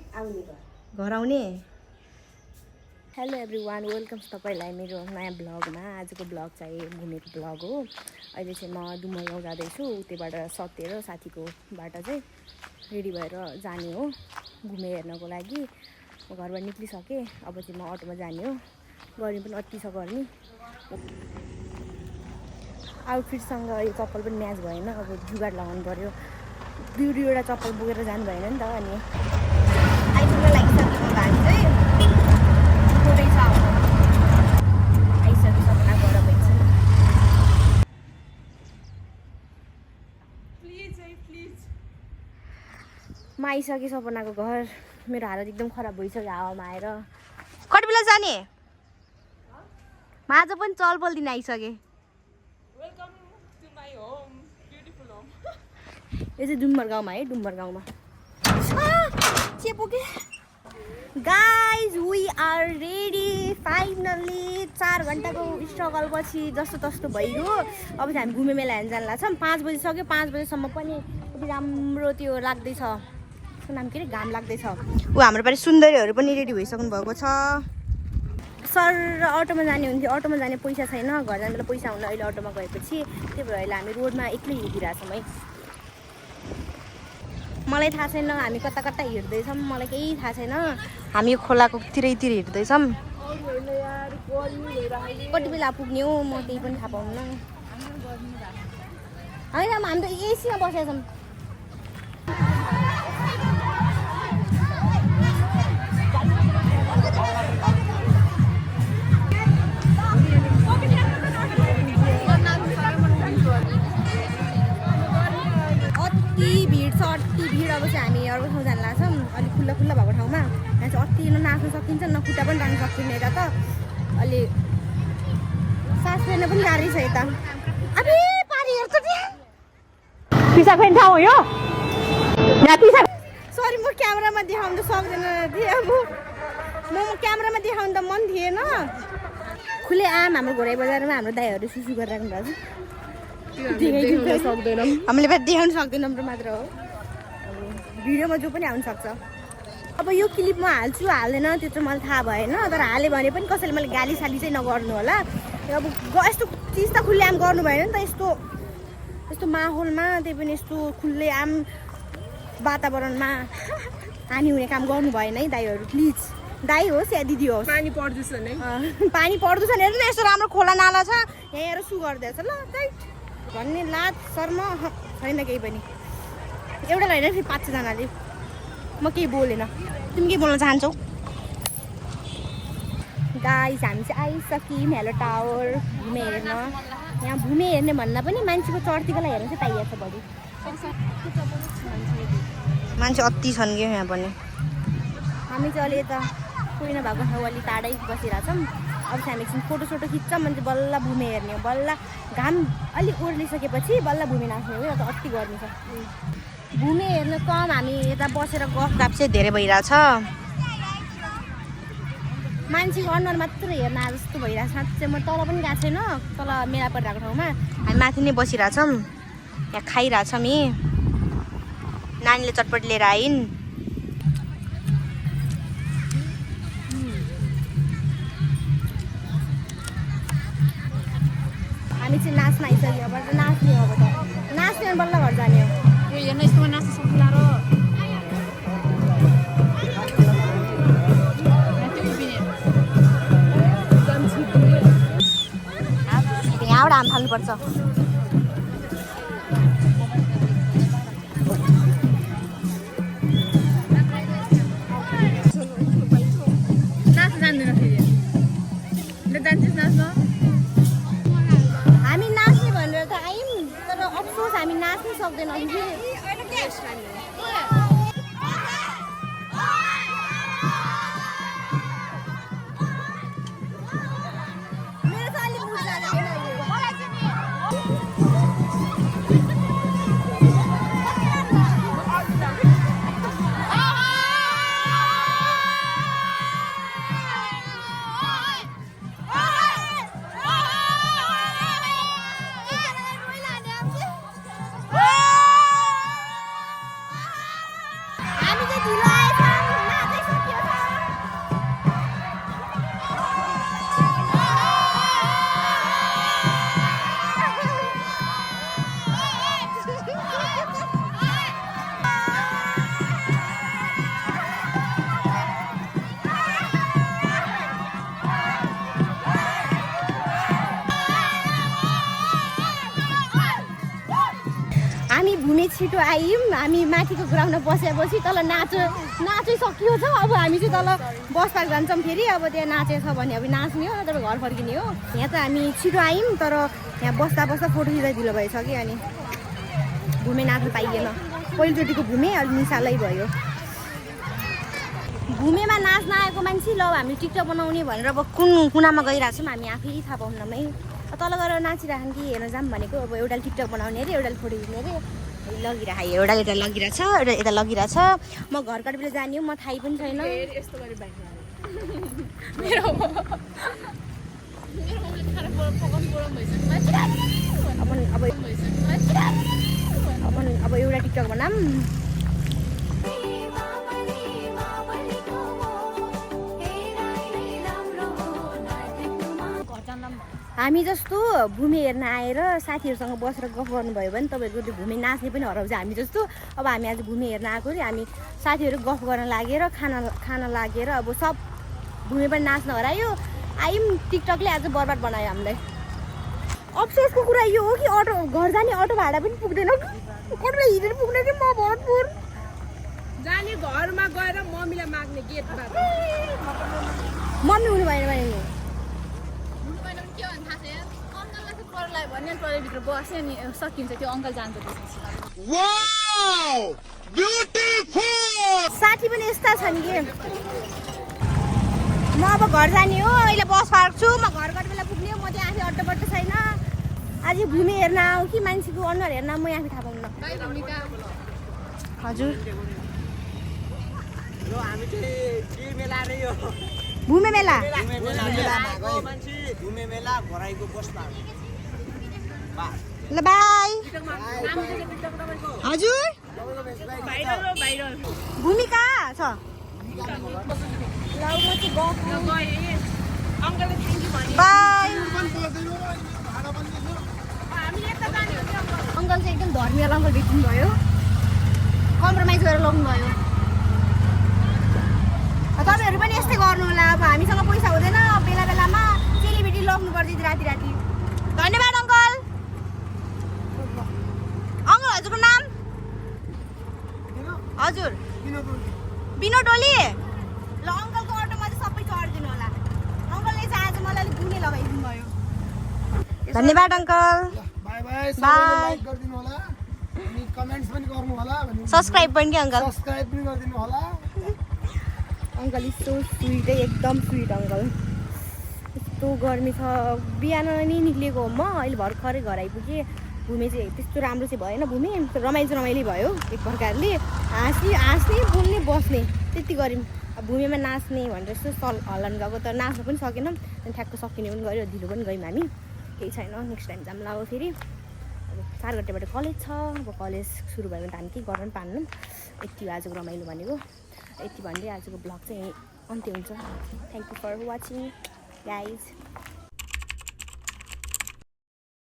घर आउने। Hello everyone, welcome तपाईँलाई मेरो नयाँ ब्लगमा। आजको ब्लग चाहिँ घुमेको ब्लग हो। अहिले चाहिँ म डुमरगाउँ जाँदैछु। उतैबाट सत्य र साथीकोबाट चाहिँ रेडी भएर जाने हो घुमे हेर्नको लागि। म घरबाट निक्लिसकेँ। अब चाहिँ म अटोमा जाने हो। गर्मी पनि अति छ गर्मी। आउटफिटसँग यो चप्पल पनि म्याच भएन। अब जुगाड लगाउनु पऱ्यो। दुईवटा चप्पल बोकेर जानु भएन नि त। अनि आइपुग्न लागिसक्यो म गाडी चाहिँ थोरै छ। आइसक्यो सपना गएर बैठी। म आइसकेँ सपनाको घर। मेरो हालत एकदम खराब भइसक्यो हावामा आएर। कति बेला जाने? म आज पनि चलपल दिन आइसकेँ। यो चाहिँ डुमरगाउँमा है, डुमरगाउँमा। Guys we are ready finally. 4 घन्टाको स्ट्रगल पछि जस्तो तस्तो भइयो। अब चाहिँ हामी घुमे मेला हेर्न जान लाग्छौँ। 5 बजी सक्यो। 5 बजीसम्म पनि कति राम्रो त्यो लाग्दैछ। त्यसको नाम के अरे, घाम लाग्दैछ। ऊ हाम्रो पालि सुन्दरीहरू पनि रेडी भइसक्नु भएको छ। सर अटोमा जाने हुन्थ्यो। अटोमा जाने पैसा छैन। घर जाने बेला पैसा हुन अहिले अटोमा गएपछि। त्यही भएर अहिले हामी रोडमा एक्लै हिँडिरहेछौँ है। मलाई थाहा छैन हामी कता कता हिँड्दैछौँ। मलाई केही थाहा छैन। हामी यो खोलाको तिरैतिर हिँड्दैछौँ। कति बेला पुग्ने हो म त्यही पनि थाहा पाउनु। होइन हामी त एसीमा बसेका छौँ। अति भिड छ, अति भिड। अब चाहिँ हामी अर्को ठाउँ जान लाग्छौँ। अलिक खुल्ला खुल्ला भएको ठाउँमा। यहाँ चाहिँ अति नाच्नु सकिन्छ, न खुट्टा पनि राख्नु सकिन्छ। यता त अलि सास फेर्न पनि गाह्रै छ यता। अबे पारी हेर्छ पिसा फेर्ने ठाउँ हो यो। सरी म क्यामेरामा देखाउनु त सक्दैन थिएँ। अब म क्यामेरामा देखाउनु त मन थिएन। खुले आम हाम्रो घोराई बजारमा हाम्रो दाइहरू सुसु गरिराख्नु भएको छ। हामीले फेरि देखाउनु सक्दैनौँ र मात्र हो। भिडियोमा जो पनि आउनु सक्छ। अब यो क्लिप म हाल्छु हाल्दैन त्यो चाहिँ मलाई थाहा भएन। तर हालेँ भने पनि कसैले मलाई गाली साली चाहिँ नगर्नु होला। अब यस्तो चिज त खुल्ले आम गर्नु भएन नि त। यस्तो माहौलमा, त्यही पनि यस्तो खुल्ले आम वातावरणमा हानि हुने काम गर्नु भएन है दाइहरू। प्लिज, दाइ होस् या दिदी होस्। पानी पर्दछ नि, पानी पर्दछ नि। हेर्नु यस्तो राम्रो खोला नाला छ। यहाँ हेर सु गरिदिएछ ल टाइट भन्ने लाज शर्म छैन केही पनि। एउटा होइन फेरि 5 जनाले। म केही बोलेन। तिमी के बोल्न चाहन्छौ? गाइस हामी चाहिँ आइसक्यौँ हेलो टावर भूमे हेर्न। यहाँ भूमे हेर्ने भन्दा पनि मान्छेको चर्तीकोलाई हेर्न चाहिँ पाइएको छ बढी। मान्छे अति छन् कि यहाँ पनि। हामी चाहिँ अलि यता कोही नभएको ठाउँ अलि टाढै बसिरहेछौँ। अब चाहिँ हामी एकछिन फोटोसोटो खिच्छौँ। अनि चाहिँ बल्ल भूमे हेर्ने हो। बल्ल घाम अलिक ओर्लिसकेपछि बल्ल भूमे नाच्ने हो। त अति गर्मी छ। भूमे हेर्न कम, हामी यता बसेर गफ गाफ चाहिँ धेरै भइरहेछ। मान्छेको अनुहार मात्र हेर्न आज जस्तो भइरहेछ। साँच्चै म तल पनि गएको छैन। तल मेला परिरहेको ठाउँमा हामी माथि नै बसिरहेछौँ। यहाँ खाइरहेछौँ। यी नानीले चटपट लिएर आइन्। हामी चाहिँ नाच्न आइसक्यो। अब त नाच्ने हो। अब त नाच्ने भने बल्ल घर जाने हो। हेर्न यस्तोमा नाच्न सक्ला र यहाँबाट हाम फाल्नुपर्छ। नाच्न जान्दैन फेरि। जान्छस् नाच्न? हामी नाच्ने भनेर त आयौँ। तर अफसोस हामी नाच्नै सक्दैनौँ। हामी भूमि छिटो आयौँ हामी माथिको ग्राउन्डमा बसेपछि तल नाचिसकियो छ अब हामी चाहिँ तल बस पार्क जान्छौँ फेरि अब त्यहाँ नाचेछ भने अब नाच्ने हो नत्र घर फर्किने हो यहाँ त हामी छिटो आयौँ तर यहाँ बस्दा फोटो खिच्दा ढिलो भएछ कि अनि भूमि नाच्नु पाइएन पहिलोचोटिको भूमि अलि निसालै भयो भूमिमा नाच्न आएको मान्छे ल हामी टिकटक बनाउने भनेर अब कुन कुनामा गइरहेछौँ हामी आफै थाहा पाउनमै तल गएर नाचिराख्नु कि हेर्न जाऊँ भनेको अब एउटा टिकटक बनाउने अरे एउटा फोटो खिच्ने अरे लगिरहेको एउटा यता लगिरहेछ एउटा यता लगिरहेछ म घर कतिबेला जाने हो म थाहै पनि छैन अब एउटा टिकटक बनाऊँ हामी जस्तो भूमि हेर्न आएर साथीहरूसँग बसेर गफ गर्नुभयो भने तपाईँहरूको त्यो भूमि नाच्ने पनि हराउँछ हामी जस्तो अब हामी आज भूमि हेर्न आएको रे हामी साथीहरू गफ गर्न लागेर खाना लागेर अब सब भूमि पनि नाच्न हरायो आयौँ टिकटकले आज बर्बाद बनायो हामीलाई अफसोसको कुरा यो हो कि अटो घर जाने अटो भाडा पनि पुग्दैन अटोमा हिँडेर पुग्ने कि म भरतपुर जाने घरमा गएर मम्मीलाई माग्ने गेटमा मम्मी हुनु भएन भने भन्ने टोइलेटभित्र बस्यो नि सकिन्छ त्यो अङ्कल जान्छ साथी पनि यस्ता छन् कि म अब घर जाने हो अहिले बस पार्छु म घर कति बेला पुग्ने हो म चाहिँ आफै अड्डो छैन आज भूमि हेर्न आऊ कि मान्छेको अनुहार हेर्न म आफै थाहा पाउन हजुर भूमि मेला ल बाई हजुर भूमि कहाँ छ बाई अङ्कल चाहिँ एकदम धर्मी वाला अङ्कल भेट्नु भयो कम्प्रोमाइज गरेर लग्नु भयो तपाईँहरू पनि यस्तै गर्नु होला अब हामीसँग पैसा हुँदैन बेला बेलामा चेलीबेटी लग्नु पर्दैन राति धन्यवाद अङ्कल अङ्कल हजुरको नाम हजुर बिनो टोली ल अङ्कलको अटोमा चाहिँ सबै चढिदिनु होला अङ्कलले चाहिँ आज मलाई अलिक गुने लगाइदिनु भयो धन्यवाद अङ्कल बाई सब्सक्राइब पनि के अङ्कल अङ्कल यस्तो स्विट एकदम स्विट अङ्कल यस्तो गर्मी छ बिहान नि निक्लिएको हो म अहिले भर्खरै घर आइपुगेँ भूमि चाहिँ त्यस्तो राम्रो चाहिँ भएन भूमि रमाइलो भयो एक प्रकारले हाँस्ने बोल्ने बस्ने त्यति गऱ्यौँ अब भूमिमा नाच्ने भनेर यस्तो हल्लाउनु गएको तर नाच्नु पनि सकेनौँ अनि ठ्याक्क सकिने पनि गऱ्यो ढिलो पनि गयौँ हामी केही छैन नेक्स्ट टाइम जाऊँ ल फेरि अब 4 घन्टाबाट कलेज छ अब कलेज सुरु भयो भने त हामी केही गर्न पनि पान्नौँ यति हो आजको रमाइलो भनेको यति भन्दै आजको ब्लग चाहिँ अन्त्य हुन्छ thank you for watching guys